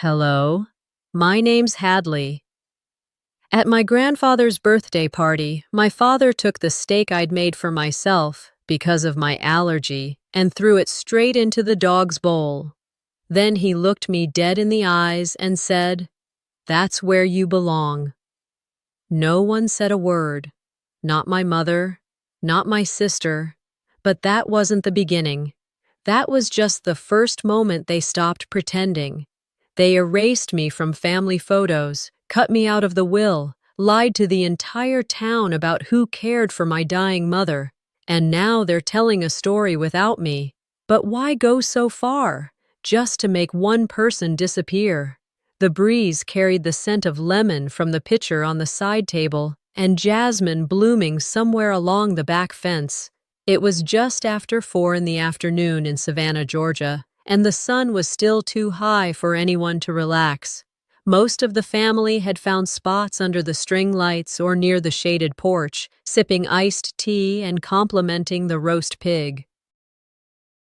Hello, my name's Hadley. At my grandfather's birthday party, my father took the steak I'd made for myself because of my allergy and threw it straight into the dog's bowl. Then he looked me dead in the eyes and said, "That's where you belong." No one said a word. Not my mother, not my sister. But that wasn't the beginning. That was just the first moment they stopped pretending. They erased me from family photos, cut me out of the will, lied to the entire town about who cared for my dying mother, and now they're telling a story without me. But why go so far? Just to make one person disappear. The breeze carried the scent of lemon from the pitcher on the side table, and jasmine blooming somewhere along the back fence. It was just after 4 in the afternoon in Savannah, Georgia, and the sun was still too high for anyone to relax. Most of the family had found spots under the string lights or near the shaded porch, sipping iced tea and complimenting the roast pig.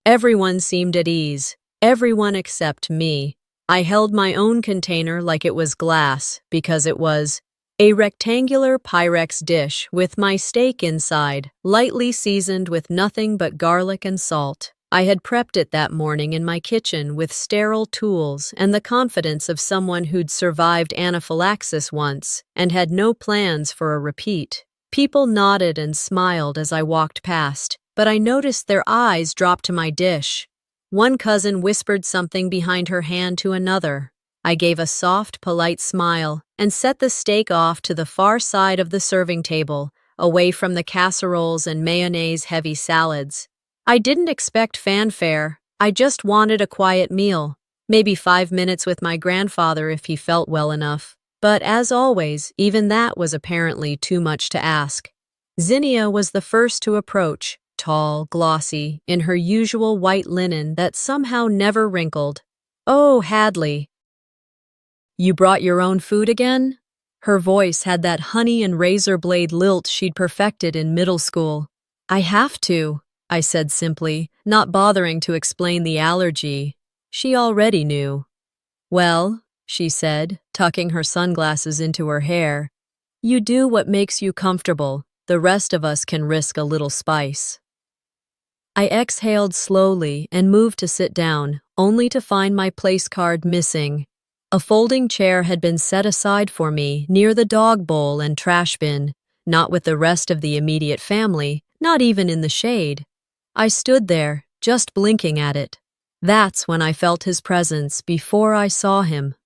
Everyone seemed at ease, everyone except me. I held my own container like it was glass because it was a rectangular Pyrex dish with my steak inside, lightly seasoned with nothing but garlic and salt. I had prepped it that morning in my kitchen with sterile tools and the confidence of someone who'd survived anaphylaxis once and had no plans for a repeat. People nodded and smiled as I walked past, but I noticed their eyes drop to my dish. One cousin whispered something behind her hand to another. I gave a soft, polite smile and set the steak off to the far side of the serving table, away from the casseroles and mayonnaise-heavy salads. I didn't expect fanfare. I just wanted a quiet meal, maybe 5 minutes with my grandfather if he felt well enough. But as always, even that was apparently too much to ask. Zinnia was the first to approach, tall, glossy, in her usual white linen that somehow never wrinkled. "Oh, Hadley. You brought your own food again?" Her voice had that honey and razor blade lilt she'd perfected in middle school. "I have to," I said simply, not bothering to explain the allergy. She already knew. "Well," she said, tucking her sunglasses into her hair, "you do what makes you comfortable. The rest of us can risk a little spice." I exhaled slowly and moved to sit down, only to find my place card missing. A folding chair had been set aside for me near the dog bowl and trash bin, not with the rest of the immediate family, not even in the shade. I stood there, just blinking at it. That's when I felt his presence before I saw him.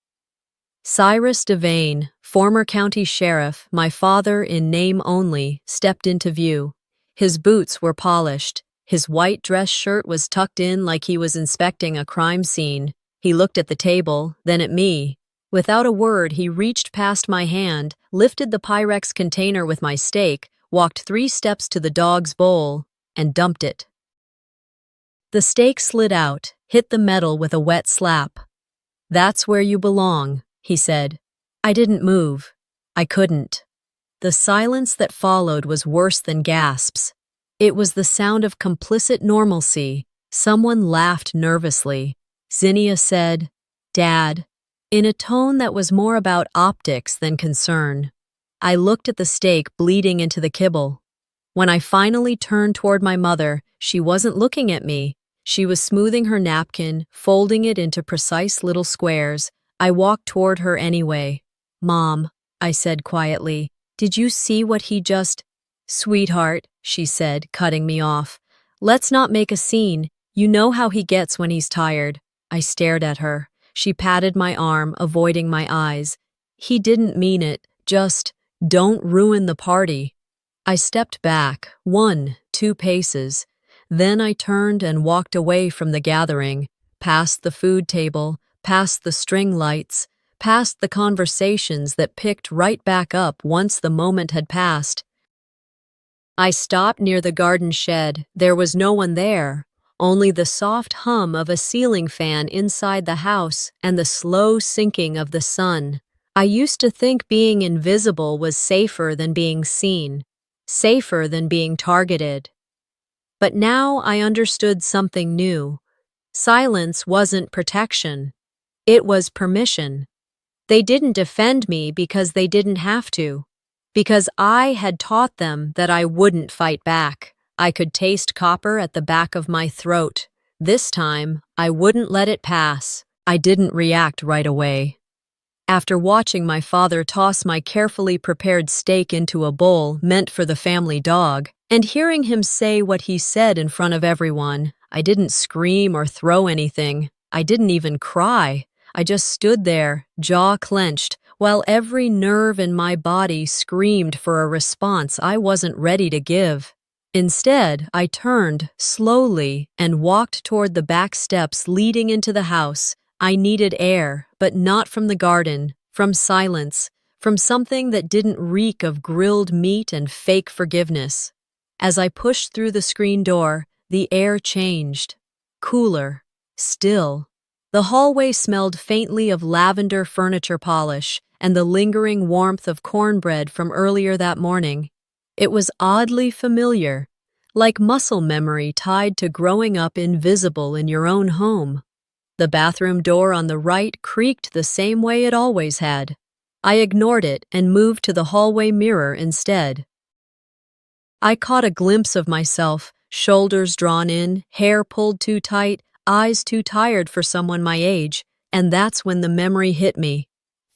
Cyrus Devane, former county sheriff, my father in name only, stepped into view. His boots were polished. His white dress shirt was tucked in like he was inspecting a crime scene. He looked at the table, then at me. Without a word, he reached past my hand, lifted the Pyrex container with my steak, walked 3 steps to the dog's bowl, and dumped it. The steak slid out, hit the metal with a wet slap. "That's where you belong," he said. I didn't move. I couldn't. The silence that followed was worse than gasps. It was the sound of complicit normalcy. Someone laughed nervously. Zinnia said, "Dad," in a tone that was more about optics than concern. I looked at the steak bleeding into the kibble. When I finally turned toward my mother, she wasn't looking at me. She was smoothing her napkin, folding it into precise little squares. I walked toward her anyway. "Mom," I said quietly, "did you see what he just—" "Sweetheart," she said, cutting me off. "Let's not make a scene. You know how he gets when he's tired." I stared at her. She patted my arm, avoiding my eyes. "He didn't mean it. Just don't ruin the party." I stepped back, 1, 2 paces. Then I turned and walked away from the gathering, past the food table, past the string lights, past the conversations that picked right back up once the moment had passed. I stopped near the garden shed. There was no one there, only the soft hum of a ceiling fan inside the house and the slow sinking of the sun. I used to think being invisible was safer than being seen, safer than being targeted. But now I understood something new. Silence wasn't protection. It was permission. They didn't defend me because they didn't have to, because I had taught them that I wouldn't fight back. I could taste copper at the back of my throat. This time, I wouldn't let it pass. I didn't react right away. After watching my father toss my carefully prepared steak into a bowl meant for the family dog, and hearing him say what he said in front of everyone, I didn't scream or throw anything. I didn't even cry. I just stood there, jaw clenched, while every nerve in my body screamed for a response I wasn't ready to give. Instead, I turned, slowly, and walked toward the back steps leading into the house. I needed air, but not from the garden, from silence, from something that didn't reek of grilled meat and fake forgiveness. As I pushed through the screen door, the air changed. Cooler. Still. The hallway smelled faintly of lavender furniture polish and the lingering warmth of cornbread from earlier that morning. It was oddly familiar, like muscle memory tied to growing up invisible in your own home. The bathroom door on the right creaked the same way it always had. I ignored it and moved to the hallway mirror instead. I caught a glimpse of myself, shoulders drawn in, hair pulled too tight, eyes too tired for someone my age, and that's when the memory hit me.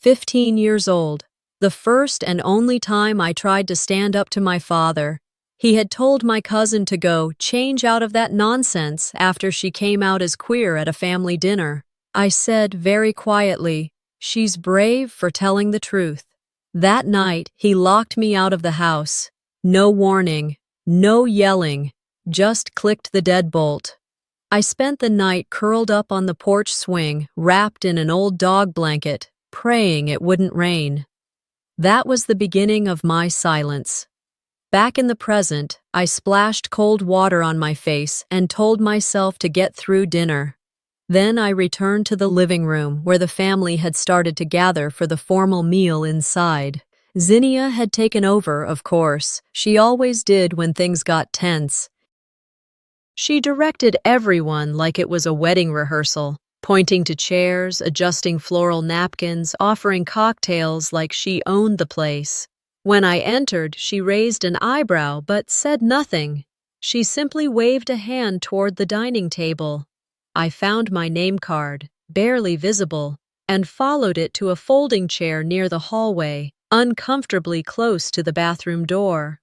15 years old, the first and only time I tried to stand up to my father. He had told my cousin to go change out of that nonsense after she came out as queer at a family dinner. I said very quietly, "She's brave for telling the truth." That night, he locked me out of the house. No warning, no yelling, just clicked the deadbolt. I spent the night curled up on the porch swing, wrapped in an old dog blanket, praying it wouldn't rain. That was the beginning of my silence. Back in the present, I splashed cold water on my face and told myself to get through dinner. Then I returned to the living room where the family had started to gather for the formal meal inside. Zinnia had taken over, of course. She always did when things got tense. She directed everyone like it was a wedding rehearsal, pointing to chairs, adjusting floral napkins, offering cocktails like she owned the place. When I entered, she raised an eyebrow but said nothing. She simply waved a hand toward the dining table. I found my name card, barely visible, and followed it to a folding chair near the hallway, uncomfortably close to the bathroom door.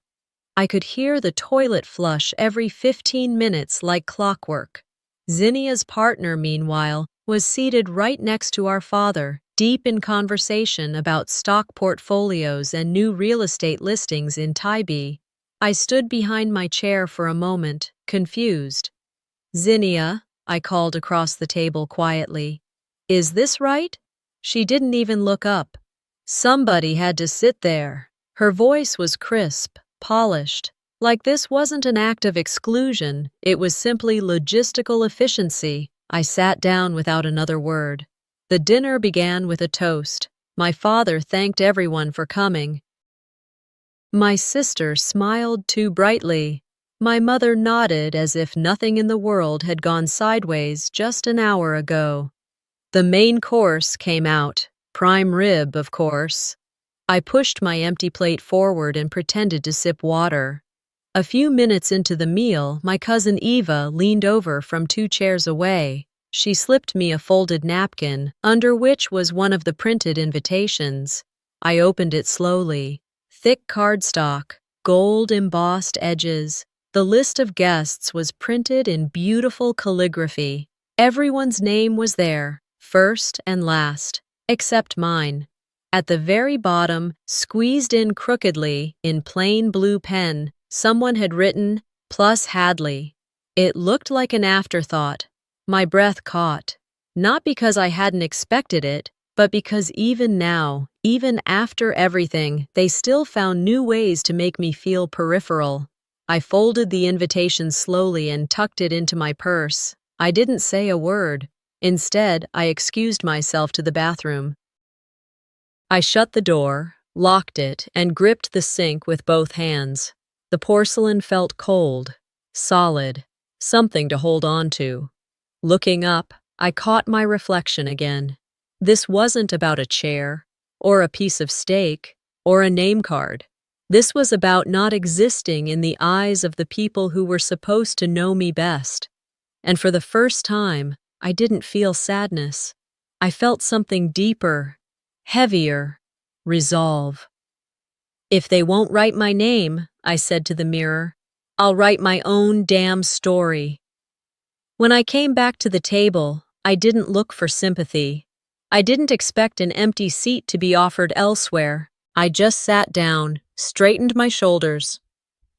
I could hear the toilet flush every 15 minutes like clockwork. Zinnia's partner, meanwhile, was seated right next to our father, deep in conversation about stock portfolios and new real estate listings in Tybee. I stood behind my chair for a moment, confused. "Zinnia," I called across the table quietly. "Is this right?" She didn't even look up. Somebody had to sit there. Her voice was crisp, polished, like this wasn't an act of exclusion, it was simply logistical efficiency. I sat down without another word. The dinner began with a toast. My father thanked everyone for coming. My sister smiled too brightly. My mother nodded as if nothing in the world had gone sideways just an hour ago. The main course came out, prime rib, of course. I pushed my empty plate forward and pretended to sip water. A few minutes into the meal, my cousin Eva leaned over from 2 chairs away. She slipped me a folded napkin, under which was one of the printed invitations. I opened it slowly. Thick cardstock, gold embossed edges. The list of guests was printed in beautiful calligraphy. Everyone's name was there, first and last, except mine. At the very bottom, squeezed in crookedly, in plain blue pen, someone had written, "Plus Hadley." It looked like an afterthought. My breath caught. Not because I hadn't expected it, but because even now, even after everything, they still found new ways to make me feel peripheral. I folded the invitation slowly and tucked it into my purse. I didn't say a word. Instead, I excused myself to the bathroom. I shut the door, locked it, and gripped the sink with both hands. The porcelain felt cold, solid, something to hold on to. Looking up, I caught my reflection again. This wasn't about a chair, or a piece of steak, or a name card. This was about not existing in the eyes of the people who were supposed to know me best. And for the first time, I didn't feel sadness. I felt something deeper, heavier, resolve. If they won't write my name, I said to the mirror, I'll write my own damn story. When I came back to the table, I didn't look for sympathy. I didn't expect an empty seat to be offered elsewhere. I just sat down, straightened my shoulders.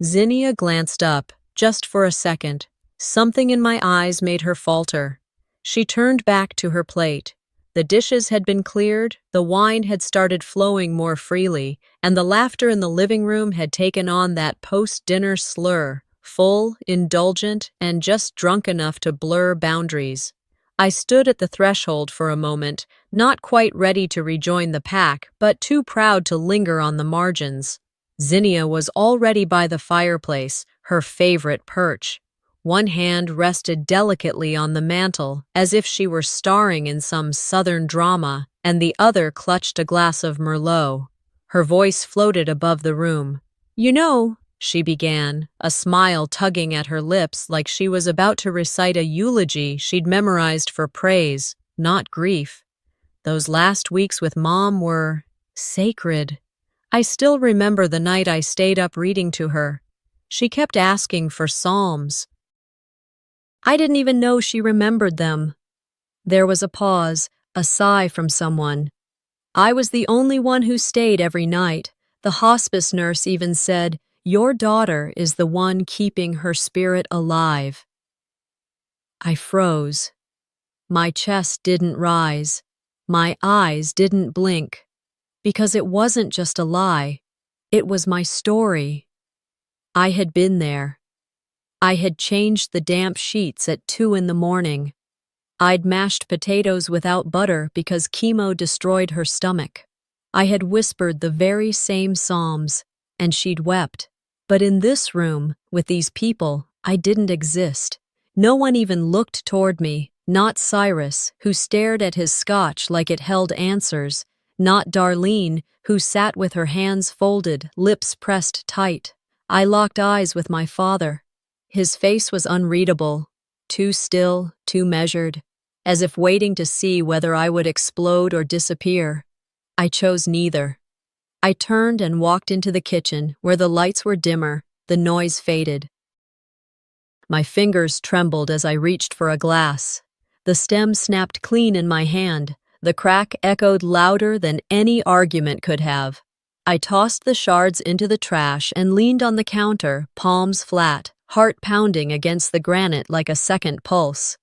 Zinnia glanced up, just for a second. Something in my eyes made her falter. She turned back to her plate. The dishes had been cleared, the wine had started flowing more freely, and the laughter in the living room had taken on that post-dinner slur, full, indulgent, and just drunk enough to blur boundaries. I stood at the threshold for a moment, not quite ready to rejoin the pack, but too proud to linger on the margins. Zinnia was already by the fireplace, her favorite perch. One hand rested delicately on the mantel, as if she were starring in some southern drama, and the other clutched a glass of Merlot. Her voice floated above the room. "You know," she began, a smile tugging at her lips like she was about to recite a eulogy she'd memorized for praise, not grief. "Those last weeks with Mom were sacred. I still remember the night I stayed up reading to her. She kept asking for psalms. I didn't even know she remembered them." There was a pause, a sigh from someone. "I was the only one who stayed every night. The hospice nurse even said, 'Your daughter is the one keeping her spirit alive.'" I froze. My chest didn't rise. My eyes didn't blink. Because it wasn't just a lie. It was my story. I had been there. I had changed the damp sheets at 2 in the morning. I'd mashed potatoes without butter because chemo destroyed her stomach. I had whispered the very same psalms, and she'd wept. But in this room, with these people, I didn't exist. No one even looked toward me, not Cyrus, who stared at his scotch like it held answers, not Darlene, who sat with her hands folded, lips pressed tight. I locked eyes with my father. His face was unreadable, too still, too measured, as if waiting to see whether I would explode or disappear. I chose neither. I turned and walked into the kitchen, where the lights were dimmer, the noise faded. My fingers trembled as I reached for a glass. The stem snapped clean in my hand. The crack echoed louder than any argument could have. I tossed the shards into the trash and leaned on the counter, palms flat, heart pounding against the granite like a second pulse.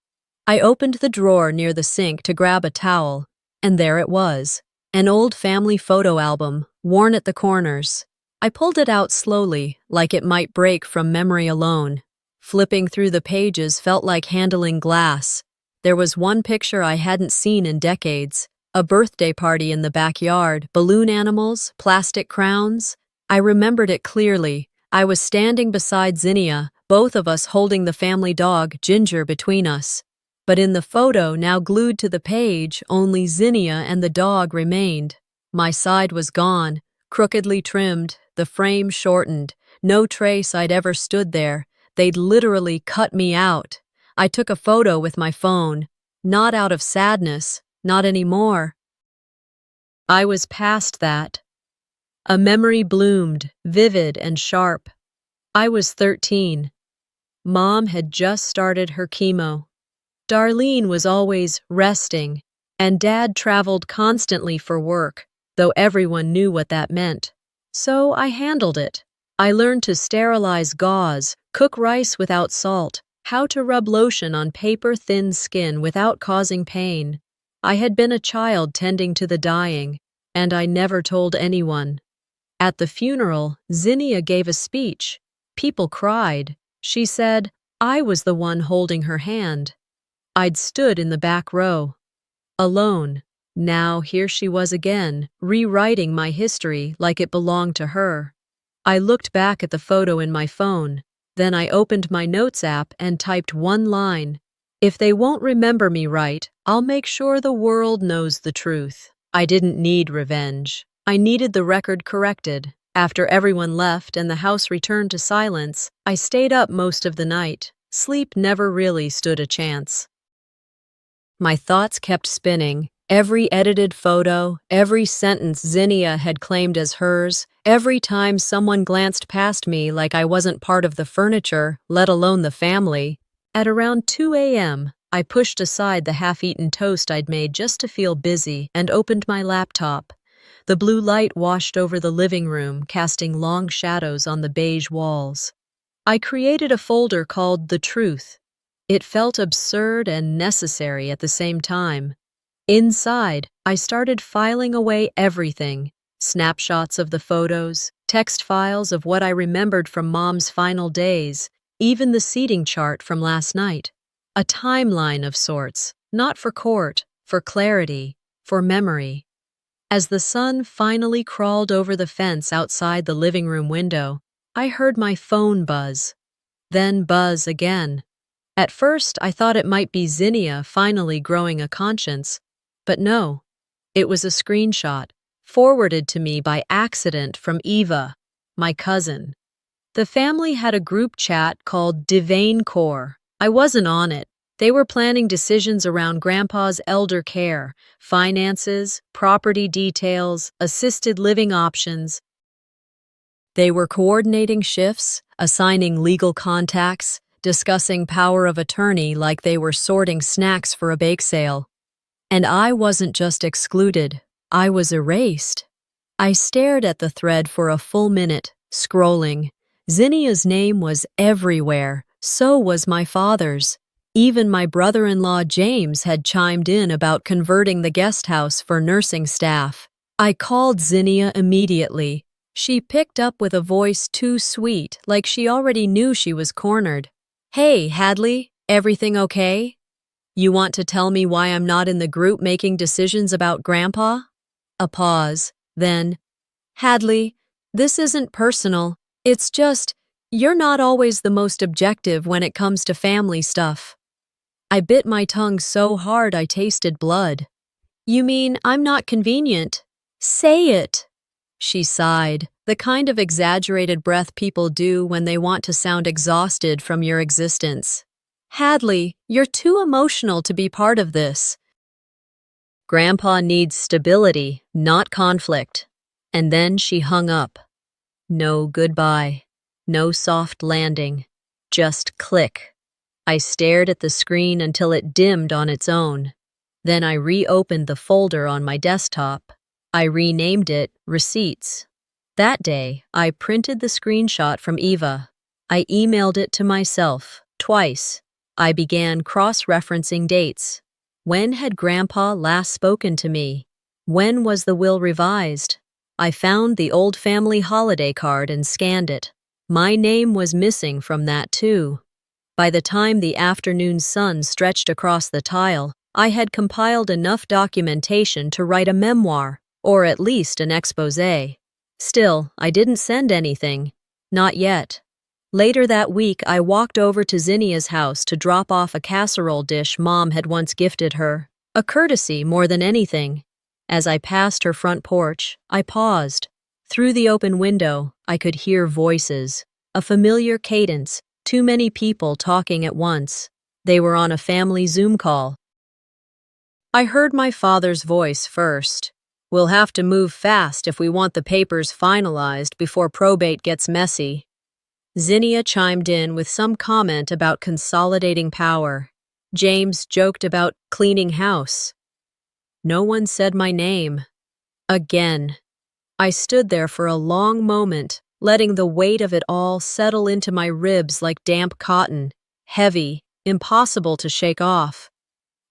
I opened the drawer near the sink to grab a towel, and there it was, an old family photo album, worn at the corners. I pulled it out slowly, like it might break from memory alone. Flipping through the pages felt like handling glass. There was one picture I hadn't seen in decades, a birthday party in the backyard, balloon animals, plastic crowns. I remembered it clearly. I was standing beside Zinnia, both of us holding the family dog, Ginger, between us. But in the photo, now glued to the page, only Zinnia and the dog remained. My side was gone, crookedly trimmed, the frame shortened. No trace I'd ever stood there. They'd literally cut me out. I took a photo with my phone. Not out of sadness, not anymore. I was past that. A memory bloomed, vivid and sharp. I was 13. Mom had just started her chemo. Darlene was always resting, and Dad traveled constantly for work, though everyone knew what that meant. So I handled it. I learned to sterilize gauze, cook rice without salt, how to rub lotion on paper-thin skin without causing pain. I had been a child tending to the dying, and I never told anyone. At the funeral, Zinnia gave a speech. People cried. She said, I was the one holding her hand. I'd stood in the back row, alone. Now here she was again, rewriting my history like it belonged to her. I looked back at the photo in my phone. Then I opened my notes app and typed one line. If they won't remember me right, I'll make sure the world knows the truth. I didn't need revenge. I needed the record corrected. After everyone left and the house returned to silence, I stayed up most of the night. Sleep never really stood a chance. My thoughts kept spinning. Every edited photo, every sentence Zinnia had claimed as hers, every time someone glanced past me like I wasn't part of the furniture, let alone the family. At around 2 a.m., I pushed aside the half-eaten toast I'd made just to feel busy and opened my laptop. The blue light washed over the living room, casting long shadows on the beige walls. I created a folder called The Truth. It felt absurd and necessary at the same time. Inside, I started filing away everything: snapshots of the photos, text files of what I remembered from Mom's final days, even the seating chart from last night. A timeline of sorts, not for court, for clarity, for memory. As the sun finally crawled over the fence outside the living room window, I heard my phone buzz. Then buzz again. At first, I thought it might be Zinnia finally growing a conscience. But no, it was a screenshot, forwarded to me by accident from Eva, my cousin. The family had a group chat called Divane Core. I wasn't on it. They were planning decisions around Grandpa's elder care, finances, property details, assisted living options. They were coordinating shifts, assigning legal contacts, discussing power of attorney like they were sorting snacks for a bake sale. And I wasn't just excluded, I was erased. I stared at the thread for a full minute, scrolling. Zinnia's name was everywhere, so was my father's. Even my brother-in-law James had chimed in about converting the guest house for nursing staff. I called Zinnia immediately. She picked up with a voice too sweet, like she already knew she was cornered. "Hey, Hadley, everything okay? You want to tell me why I'm not in the group making decisions about Grandpa?" A pause, then, "Hadley, this isn't personal. It's just, you're not always the most objective when it comes to family stuff." I bit my tongue so hard I tasted blood. "You mean I'm not convenient? Say it." She sighed, the kind of exaggerated breath people do when they want to sound exhausted from your existence. "Hadley, you're too emotional to be part of this. Grandpa needs stability, not conflict." And then she hung up. No goodbye, no soft landing, just click. I stared at the screen until it dimmed on its own. Then I reopened the folder on my desktop. I renamed it Receipts. That day, I printed the screenshot from Eva. I emailed it to myself, twice. I began cross-referencing dates. When had Grandpa last spoken to me? When was the will revised? I found the old family holiday card and scanned it. My name was missing from that too. By the time the afternoon sun stretched across the tile, I had compiled enough documentation to write a memoir, or at least an exposé. Still, I didn't send anything. Not yet. Later that week, I walked over to Zinnia's house to drop off a casserole dish Mom had once gifted her. A courtesy more than anything. As I passed her front porch, I paused. Through the open window, I could hear voices. A familiar cadence, too many people talking at once. They were on a family Zoom call. I heard my father's voice first. "We'll have to move fast if we want the papers finalized before probate gets messy." Zinnia chimed in with some comment about consolidating power. James joked about cleaning house. No one said my name. Again. I stood there for a long moment, letting the weight of it all settle into my ribs like damp cotton, heavy, impossible to shake off.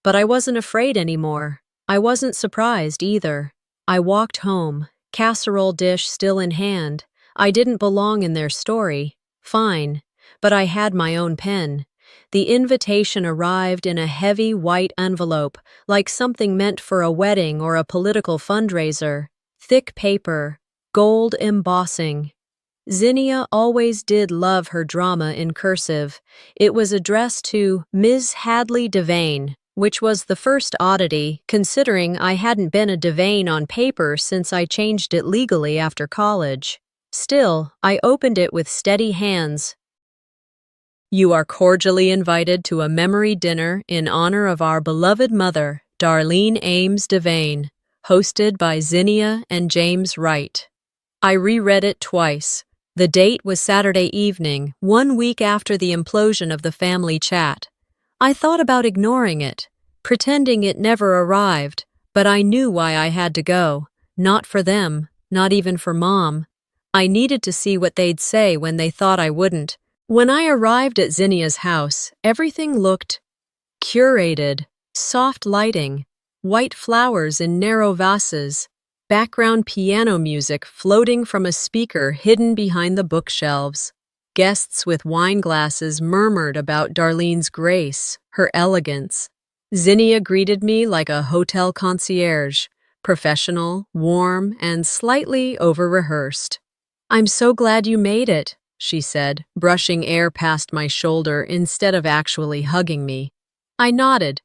But I wasn't afraid anymore. I wasn't surprised either. I walked home, casserole dish still in hand. I didn't belong in their story. Fine, but I had my own pen. The invitation arrived in a heavy white envelope, like something meant for a wedding or a political fundraiser. Thick paper, gold embossing. Zinnia always did love her drama in cursive. It was addressed to Ms. Hadley Devane, which was the first oddity, considering I hadn't been a Devane on paper since I changed it legally after college. Still, I opened it with steady hands. You are cordially invited to a memory dinner in honor of our beloved mother, Darlene Ames Devane, hosted by Zinnia and James Wright. I reread it twice. The date was Saturday evening, 1 week after the implosion of the family chat. I thought about ignoring it, pretending it never arrived, but I knew why I had to go. Not for them, not even for Mom. I needed to see what they'd say when they thought I wouldn't. When I arrived at Zinnia's house, everything looked curated, soft lighting, white flowers in narrow vases, background piano music floating from a speaker hidden behind the bookshelves. Guests with wine glasses murmured about Darlene's grace, her elegance. Zinnia greeted me like a hotel concierge, professional, warm, and slightly over-rehearsed. "I'm so glad you made it," she said, brushing air past my shoulder instead of actually hugging me. I nodded.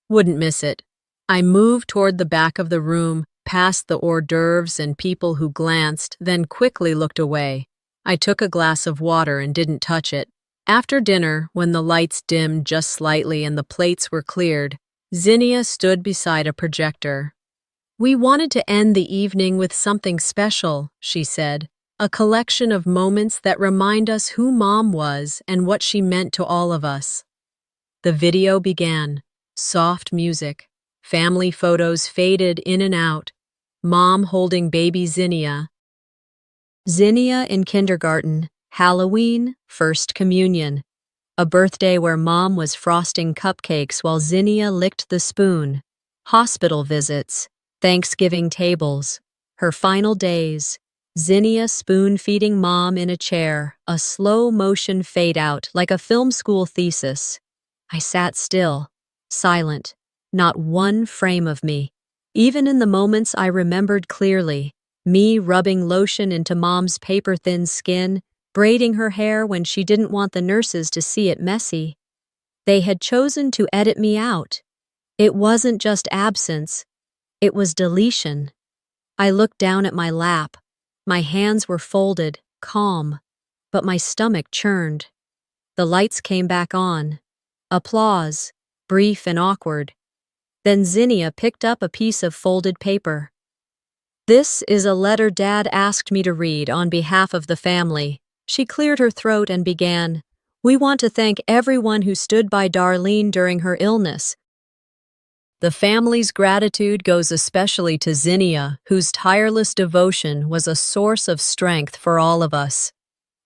Wouldn't miss it. I moved toward the back of the room, past the hors d'oeuvres and people who glanced, then quickly looked away. I took a glass of water and didn't touch it. After dinner, when the lights dimmed just slightly and the plates were cleared, Zinnia stood beside a projector. "We wanted to end the evening with something special," she said. "A collection of moments that remind us who Mom was and what she meant to all of us." The video began. Soft music. Family photos faded in and out. Mom holding baby Zinnia. Zinnia in kindergarten. Halloween, First Communion. A birthday where Mom was frosting cupcakes while Zinnia licked the spoon. Hospital visits. Thanksgiving tables. Her final days. Zinnia spoon-feeding Mom in a chair, a slow-motion fade-out like a film school thesis. I sat still, silent, not one frame of me. Even in the moments I remembered clearly, me rubbing lotion into Mom's paper-thin skin, braiding her hair when she didn't want the nurses to see it messy. They had chosen to edit me out. It wasn't just absence, it was deletion. I looked down at my lap. My hands were folded, calm, but my stomach churned. The lights came back on. Applause, brief and awkward. Then Zinnia picked up a piece of folded paper. "This is a letter Dad asked me to read on behalf of the family." She cleared her throat and began, "We want to thank everyone who stood by Darlene during her illness. The family's gratitude goes especially to Zinnia, whose tireless devotion was a source of strength for all of us."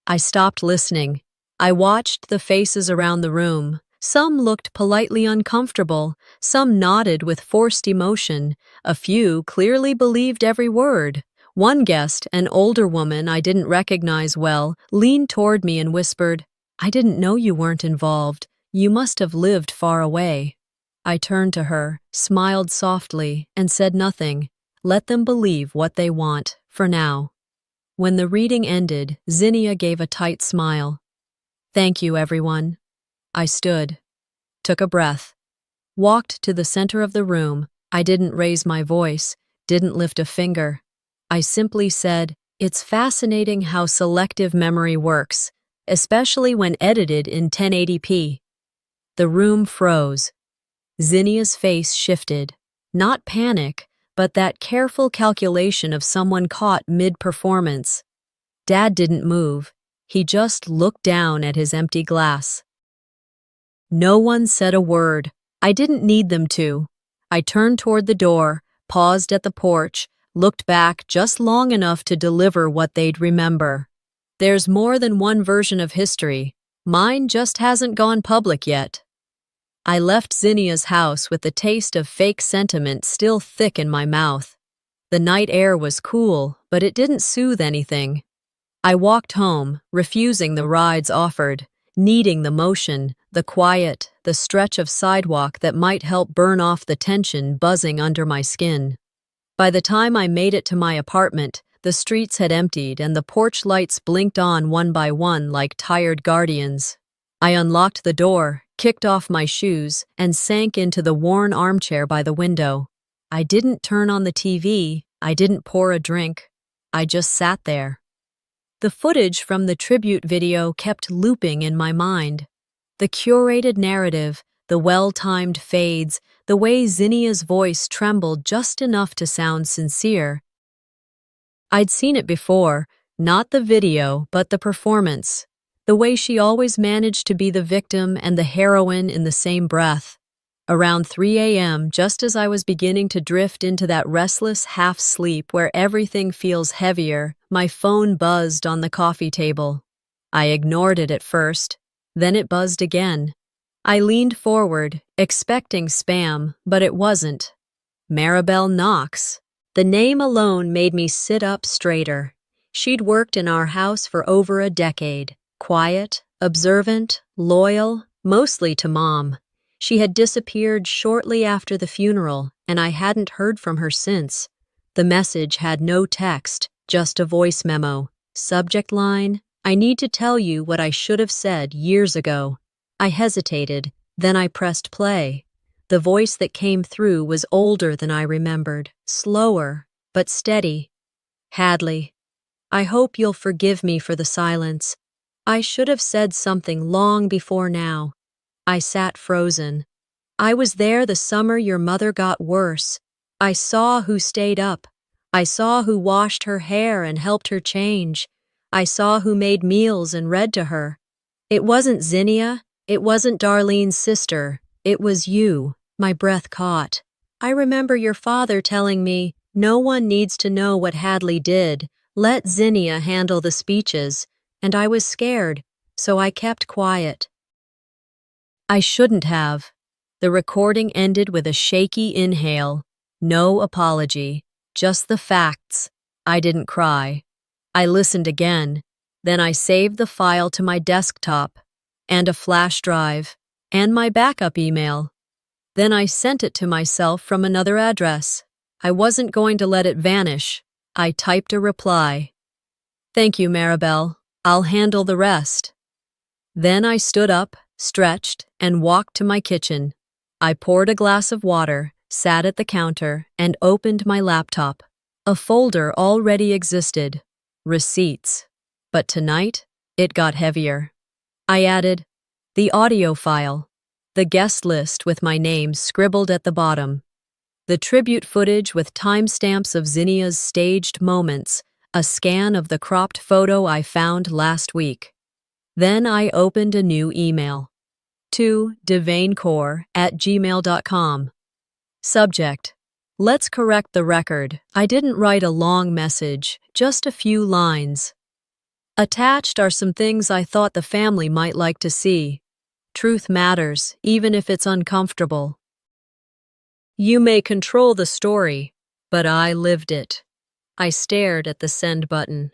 I stopped listening. I watched the faces around the room. Some looked politely uncomfortable, some nodded with forced emotion, a few clearly believed every word. One guest, an older woman I didn't recognize well, leaned toward me and whispered, "I didn't know you weren't involved. You must have lived far away." I turned to her, smiled softly, and said nothing. Let them believe what they want, for now. When the reading ended, Zinnia gave a tight smile. "Thank you, everyone." I stood, took a breath, walked to the center of the room. I didn't raise my voice, didn't lift a finger. I simply said, "It's fascinating how selective memory works, especially when edited in 1080p. The room froze. Zinnia's face shifted. Not panic, but that careful calculation of someone caught mid-performance. Dad didn't move. He just looked down at his empty glass. No one said a word. I didn't need them to. I turned toward the door, paused at the porch, looked back just long enough to deliver what they'd remember. There's more than one version of history. Mine just hasn't gone public yet. I left Zinnia's house with the taste of fake sentiment still thick in my mouth. The night air was cool, but it didn't soothe anything. I walked home, refusing the rides offered, needing the motion, the quiet, the stretch of sidewalk that might help burn off the tension buzzing under my skin. By the time I made it to my apartment, The streets had emptied, and the porch lights blinked on one by one like tired guardians. I unlocked the door, kicked off my shoes, and sank into the worn armchair by the window. I didn't turn on the TV, I didn't pour a drink. I just sat there. The footage from the tribute video kept looping in my mind. The curated narrative, the well-timed fades, the way Zinnia's voice trembled just enough to sound sincere. I'd seen it before, not the video, but the performance. The way she always managed to be the victim and the heroine in the same breath. Around 3 a.m., just as I was beginning to drift into that restless half-sleep where everything feels heavier, my phone buzzed on the coffee table. I ignored it at first, then it buzzed again. I leaned forward, expecting spam, but it wasn't. Maribel Knox. The name alone made me sit up straighter. She'd worked in our house for over a decade. Quiet, observant, loyal, mostly to Mom. She had disappeared shortly after the funeral, and I hadn't heard from her since. The message had no text, just a voice memo. Subject line, I need to tell you what I should have said years ago. I hesitated, then I pressed play. The voice that came through was older than I remembered, slower, but steady. Hadley, I hope you'll forgive me for the silence. I should have said something long before now. I sat frozen. I was there the summer your mother got worse. I saw who stayed up. I saw who washed her hair and helped her change. I saw who made meals and read to her. It wasn't Zinnia. It wasn't Darlene's sister. It was you. My breath caught. I remember your father telling me, no one needs to know what Hadley did. Let Zinnia handle the speeches. And I was scared, so I kept quiet. I shouldn't have. The recording ended with a shaky inhale. No apology, just the facts. I didn't cry. I listened again. Then I saved the file to my desktop, and a flash drive, and my backup email. Then I sent it to myself from another address. I wasn't going to let it vanish. I typed a reply. Thank you, Maribel. I'll handle the rest. Then I stood up, stretched, and walked to my kitchen. I poured a glass of water, sat at the counter, and opened my laptop. A folder already existed. Receipts. But tonight, it got heavier. I added the audio file, the guest list with my name scribbled at the bottom, the tribute footage with timestamps of Zinnia's staged moments, a scan of the cropped photo I found last week. Then I opened a new email. To devaincore@gmail.com. Subject: Let's correct the record. I didn't write a long message, just a few lines. Attached are some things I thought the family might like to see. Truth matters, even if it's uncomfortable. You may control the story, but I lived it. I stared at the send button.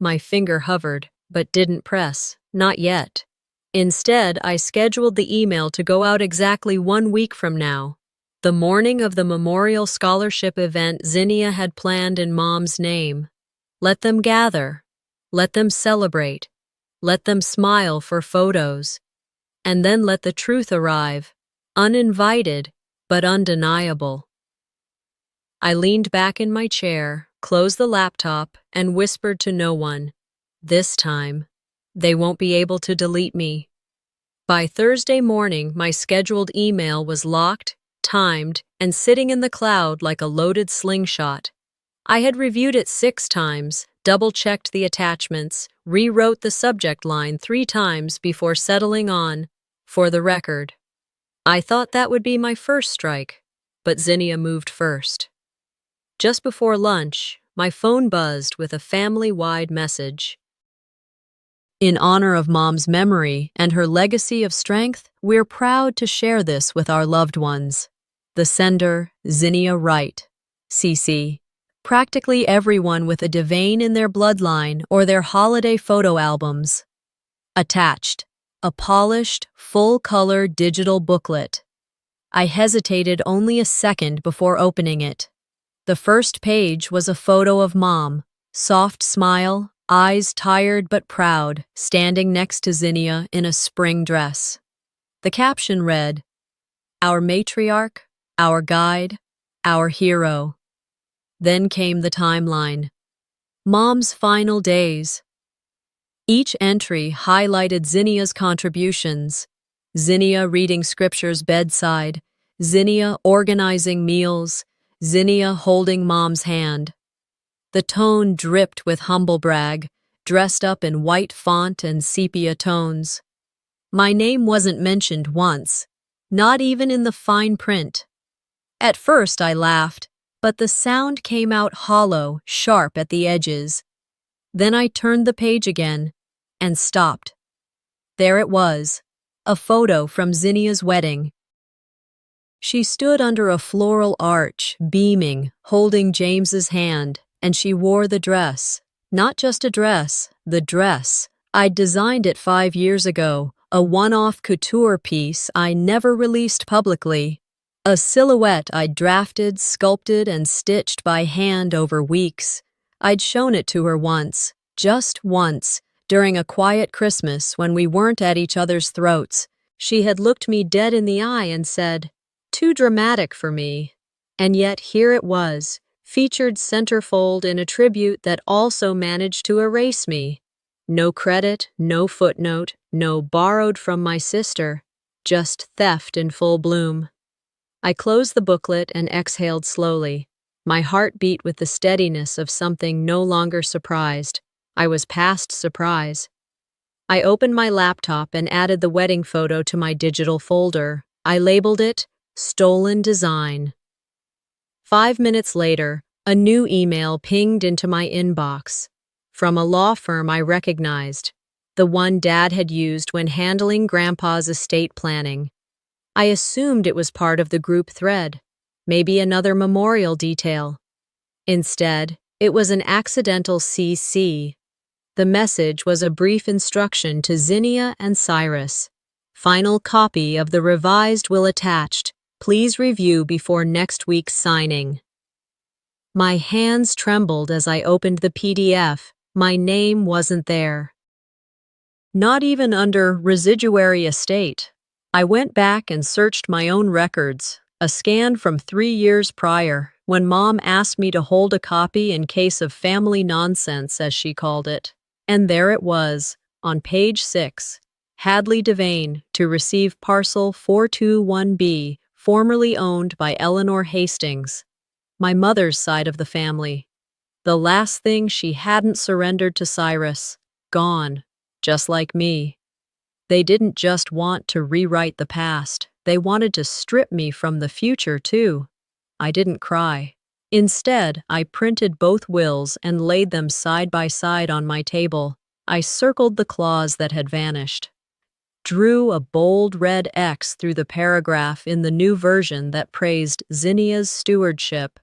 My finger hovered, but didn't press, not yet. Instead, I scheduled the email to go out exactly 1 week from now, the morning of the memorial scholarship event Zinnia had planned in Mom's name. Let them gather. Let them celebrate. Let them smile for photos. And then let the truth arrive, uninvited, but undeniable. I leaned back in my chair, closed the laptop, and whispered to no one. This time, they won't be able to delete me. By Thursday morning, my scheduled email was locked, timed, and sitting in the cloud like a loaded slingshot. I had reviewed it 6 times, double-checked the attachments, rewrote the subject line 3 times before settling on, for the record. I thought that would be my first strike, but Zinnia moved first. Just before lunch, my phone buzzed with a family-wide message. In honor of Mom's memory and her legacy of strength, we're proud to share this with our loved ones. The sender, Zinnia Wright, CC. Practically everyone with a Devane in their bloodline or their holiday photo albums. Attached, a polished, full-color digital booklet. I hesitated only a second before opening it. The first page was a photo of Mom, Soft smile, eyes tired but proud, standing next to Zinnia in a spring dress. The caption read, "Our matriarch, our guide, our hero." Then came the timeline. Mom's final days. Each entry highlighted Zinnia's contributions. Zinnia reading scriptures bedside, Zinnia organizing meals, Zinnia holding Mom's hand. The tone dripped with humble brag, dressed up in white font and sepia tones. My name wasn't mentioned once, not even in the fine print. At first I laughed, but the sound came out hollow, sharp at the edges. Then I turned the page again and stopped. There it was, a photo from Zinnia's wedding. She stood under a floral arch, beaming, holding James's hand, and she wore the dress. Not just a dress, the dress. I'd designed it 5 years ago, a one-off couture piece I never released publicly. A silhouette I'd drafted, sculpted, and stitched by hand over weeks. I'd shown it to her once, just once, during a quiet Christmas when we weren't at each other's throats. She had looked me dead in the eye and said, "Too dramatic for me." And yet here it was, featured centerfold in a tribute that also managed to erase me. No credit, no footnote, no borrowed from my sister, just theft in full bloom. I closed the booklet and exhaled slowly. My heart beat with the steadiness of something no longer surprised. I was past surprise. I opened my laptop and added the wedding photo to my digital folder. I labeled it Stolen Design. 5 minutes later, a new email pinged into my inbox. From a law firm I recognized, the one Dad had used when handling Grandpa's estate planning. I assumed it was part of the group thread, maybe another memorial detail. Instead, it was an accidental CC. The message was a brief instruction to Zinnia and Cyrus. Final copy of the revised will attached. Please review before next week's signing. My hands trembled as I opened the PDF. My name wasn't there. Not even under residuary estate. I went back and searched my own records, a scan from 3 years prior, when Mom asked me to hold a copy in case of family nonsense, as she called it. And there it was, on page 6, Hadley Devane to receive parcel 421B, formerly owned by Eleanor Hastings, my mother's side of the family. The last thing she hadn't surrendered to Cyrus, gone, just like me. They didn't just want to rewrite the past, they wanted to strip me from the future, too. I didn't cry. Instead, I printed both wills and laid them side by side on my table. I circled the clause that had vanished. Drew a bold red X through the paragraph in the new version that praised Zinnia's stewardship.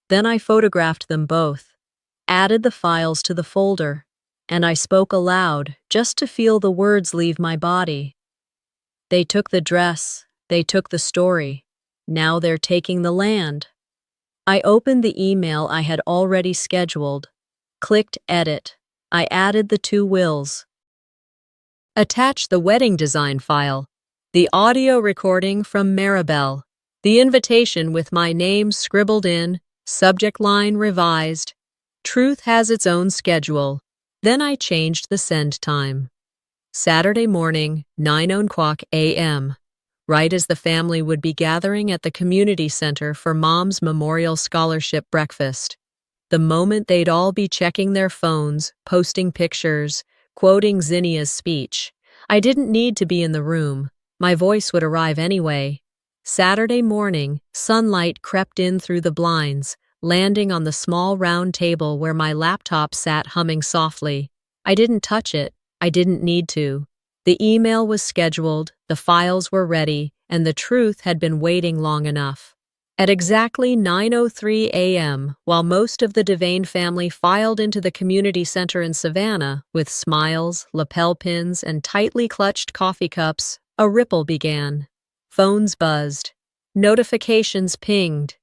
Then I photographed them both, added the files to the folder, and I spoke aloud just to feel the words leave my body. They took the dress, they took the story. Now they're taking the land. I opened the email I had already scheduled, clicked edit. I added the 2 wills. Attach the wedding design file, the audio recording from Maribel, the invitation with my name scribbled in, subject line revised. Truth has its own schedule. Then I changed the send time. Saturday morning, 9:00 a.m., right as the family would be gathering at the community center for Mom's Memorial Scholarship breakfast. The moment they'd all be checking their phones, posting pictures, quoting Zinnia's speech. I didn't need to be in the room. My voice would arrive anyway. Saturday morning, sunlight crept in through the blinds, landing on the small round table where my laptop sat humming softly. I didn't touch it. I didn't need to. The email was scheduled, the files were ready, and the truth had been waiting long enough. At exactly 9:03 a.m., while most of the Devane family filed into the community center in Savannah with smiles, lapel pins, and tightly clutched coffee cups, a ripple began. Phones buzzed. Notifications pinged.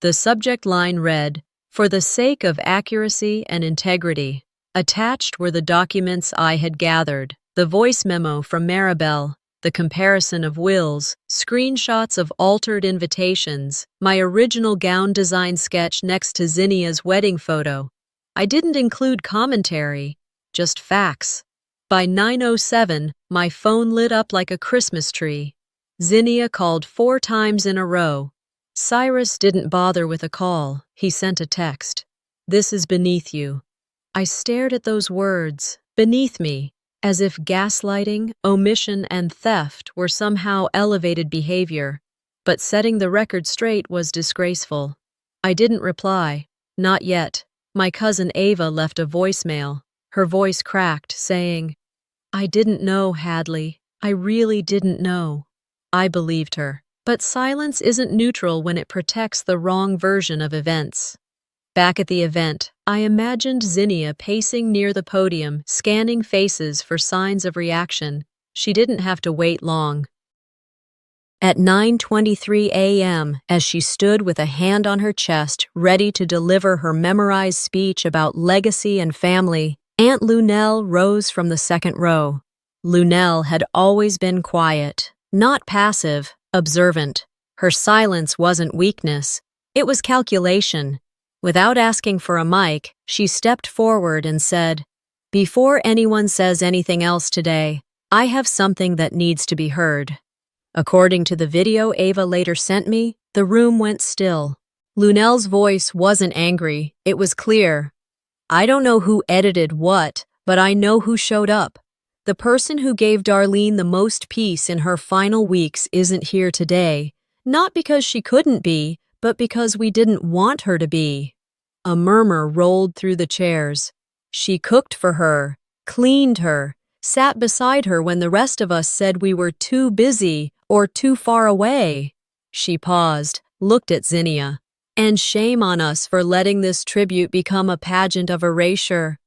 The subject line read, For the sake of accuracy and integrity, attached were the documents I had gathered, the voice memo from Maribel, the comparison of wills, screenshots of altered invitations, my original gown design sketch next to Zinnia's wedding photo. I didn't include commentary, just facts. By 9:07, my phone lit up like a Christmas tree. Zinnia called 4 times in a row. Cyrus didn't bother with a call. He sent a text. "This is beneath you." I stared at those words, beneath me, as if gaslighting, omission, and theft were somehow elevated behavior. But setting the record straight was disgraceful. I didn't reply. Not yet. My cousin Ava left a voicemail. Her voice cracked, saying, "I didn't know, Hadley. I really didn't know." I believed her. But silence isn't neutral when it protects the wrong version of events. Back at the event, I imagined Zinnia pacing near the podium, scanning faces for signs of reaction. She didn't have to wait long. At 9:23 a.m., as she stood with a hand on her chest, ready to deliver her memorized speech about legacy and family, Aunt Lunel rose from the second row. Lunel had always been quiet, not passive, observant. Her silence wasn't weakness, it was calculation. Without asking for a mic, she stepped forward and said, "Before anyone says anything else today, I have something that needs to be heard." According to the video Ava later sent me, the room went still. Lunel's voice wasn't angry, it was clear. "I don't know who edited what, but I know who showed up. The person who gave Darlene the most peace in her final weeks isn't here today, not because she couldn't be, but because we didn't want her to be." A murmur rolled through the chairs. She cooked for her, cleaned her, sat beside her when the rest of us said we were too busy or too far away. She paused, looked at Zinnia. "And shame on us for letting this tribute become a pageant of erasure."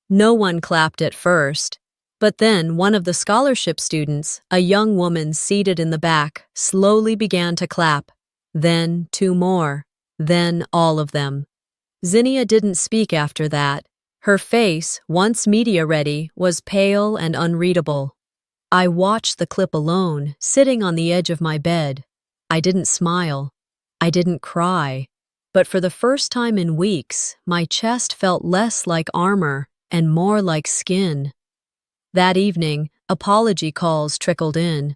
No one clapped at first. But then one of the scholarship students, a young woman seated in the back, slowly began to clap. Then 2 more. Then all of them. Zinnia didn't speak after that. Her face, once media-ready, was pale and unreadable. I watched the clip alone, sitting on the edge of my bed. I didn't smile. I didn't cry. But for the first time in weeks, my chest felt less like armor and more like skin. That evening, apology calls trickled in.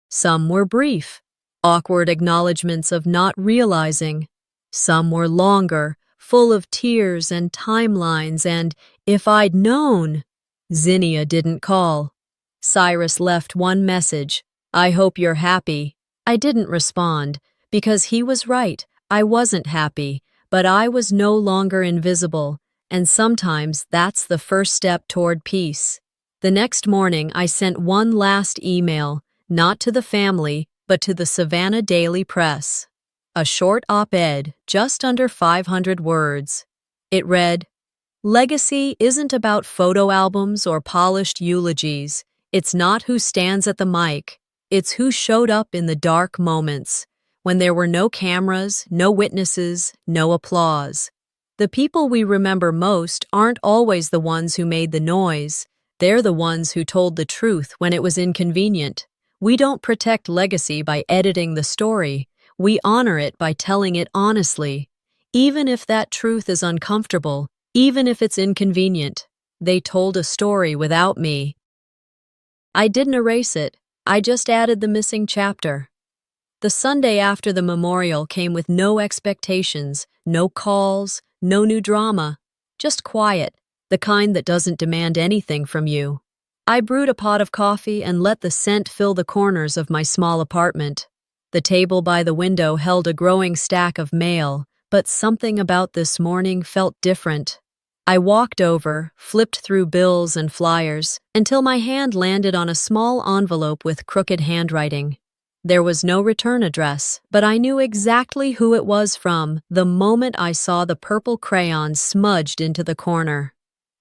Some were brief, awkward acknowledgments of not realizing. Some were longer, full of tears and timelines and, "If I'd known." Zinnia didn't call. Cyrus left one message, "I hope you're happy." I didn't respond, because he was right. I wasn't happy, but I was no longer invisible, and sometimes that's the first step toward peace. The next morning, I sent one last email, not to the family, but to the Savannah Daily Press. A short op-ed, just under 500 words. It read, "Legacy isn't about photo albums or polished eulogies. It's not who stands at the mic. It's who showed up in the dark moments, when there were no cameras, no witnesses, no applause. The people we remember most aren't always the ones who made the noise. They're the ones who told the truth when it was inconvenient. We don't protect legacy by editing the story. We honor it by telling it honestly, even if that truth is uncomfortable, even if it's inconvenient. They told a story without me. I didn't erase it. I just added the missing chapter. The Sunday after the memorial came with no expectations, no calls, no new drama, just quiet, the kind that doesn't demand anything from you. I brewed a pot of coffee and let the scent fill the corners of my small apartment. The table by the window held a growing stack of mail, but something about this morning felt different. I walked over, flipped through bills and flyers, until my hand landed on a small envelope with crooked handwriting. There was no return address, but I knew exactly who it was from the moment I saw the purple crayon smudged into the corner.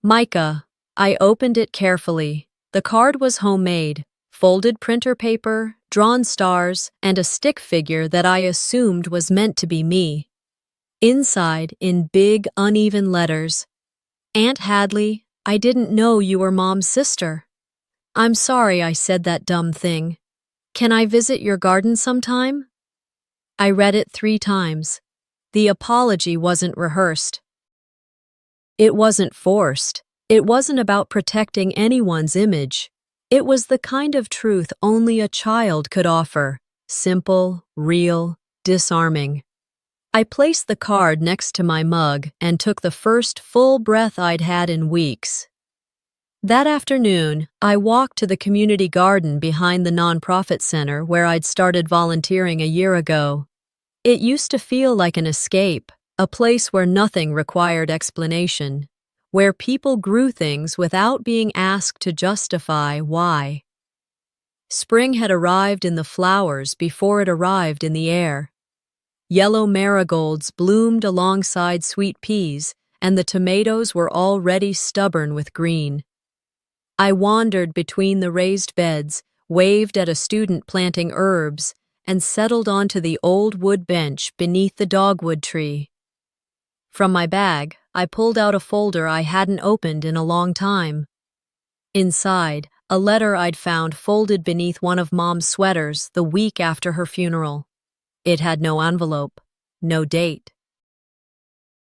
Micah. I opened it carefully. The card was homemade, folded printer paper, drawn stars, and a stick figure that I assumed was meant to be me. Inside, in big, uneven letters, Aunt Hadley, I didn't know you were Mom's sister. I'm sorry I said that dumb thing. Can I visit your garden sometime? I read it 3 times. The apology wasn't rehearsed. It wasn't forced. It wasn't about protecting anyone's image. It was the kind of truth only a child could offer. Simple, real, disarming. I placed the card next to my mug and took the first full breath I'd had in weeks. That afternoon, I walked to the community garden behind the nonprofit center where I'd started volunteering a year ago. It used to feel like an escape, a place where nothing required explanation, where people grew things without being asked to justify why. Spring had arrived in the flowers before it arrived in the air. Yellow marigolds bloomed alongside sweet peas, and the tomatoes were already stubborn with green. I wandered between the raised beds, waved at a student planting herbs, and settled onto the old wood bench beneath the dogwood tree. From my bag, I pulled out a folder I hadn't opened in a long time. Inside, a letter I'd found folded beneath one of Mom's sweaters the week after her funeral. It had no envelope, no date.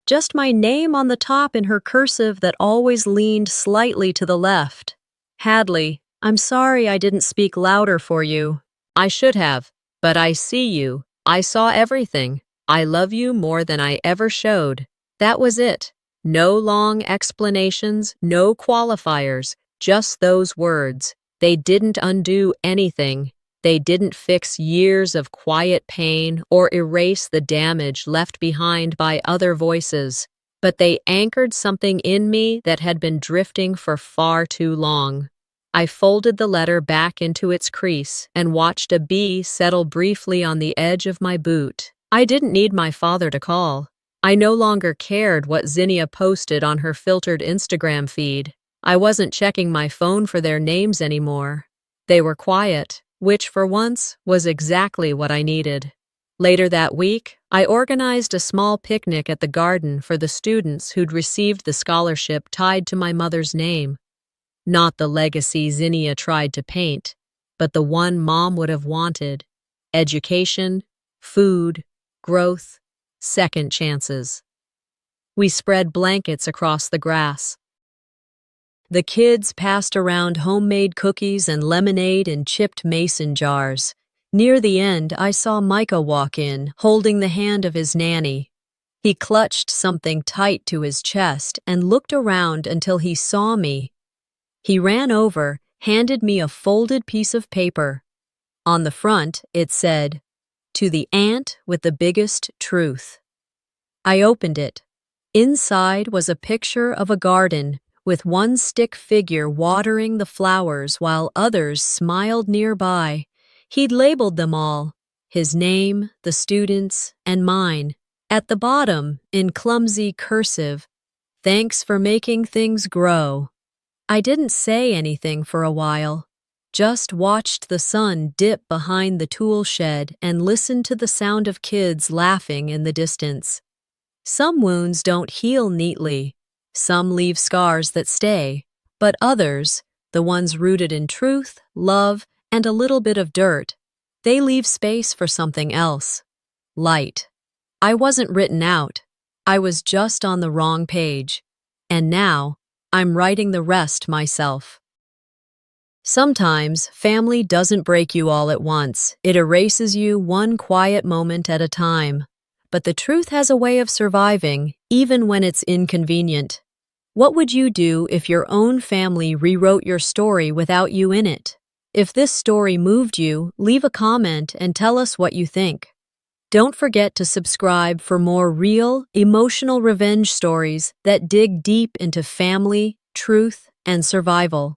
Just my name on the top in her cursive that always leaned slightly to the left. Hadley, I'm sorry I didn't speak louder for you. I should have, but I see you. I saw everything. I love you more than I ever showed. That was it. No long explanations, no qualifiers, just those words. They didn't undo anything. They didn't fix years of quiet pain or erase the damage left behind by other voices, but they anchored something in me that had been drifting for far too long. I folded the letter back into its crease and watched a bee settle briefly on the edge of my boot. I didn't need my father to call. I no longer cared what Zinnia posted on her filtered Instagram feed. I wasn't checking my phone for their names anymore. They were quiet, which for once was exactly what I needed. Later that week, I organized a small picnic at the garden for the students who'd received the scholarship tied to my mother's name. Not the legacy Zinnia tried to paint, but the one Mom would have wanted: education, food, growth, second chances. We spread blankets across the grass. The kids passed around homemade cookies and lemonade in chipped mason jars. Near the end, I saw Micah walk in, holding the hand of his nanny. He clutched something tight to his chest and looked around until he saw me. He ran over, handed me a folded piece of paper. On the front, it said, "To the aunt with the biggest truth." I opened it. Inside was a picture of a garden, with one stick figure watering the flowers while others smiled nearby. He'd labeled them all, his name, the students, and mine. At the bottom, in clumsy cursive, "Thanks for making things grow." I didn't say anything for a while, just watched the sun dip behind the tool shed and listened to the sound of kids laughing in the distance. Some wounds don't heal neatly. Some leave scars that stay, but others, the ones rooted in truth, love, and a little bit of dirt, they leave space for something else. Light. I wasn't written out. I was just on the wrong page. And now, I'm writing the rest myself. Sometimes, family doesn't break you all at once. It erases you one quiet moment at a time. But the truth has a way of surviving, even when it's inconvenient. What would you do if your own family rewrote your story without you in it? If this story moved you, leave a comment and tell us what you think. Don't forget to subscribe for more real, emotional revenge stories that dig deep into family, truth, and survival.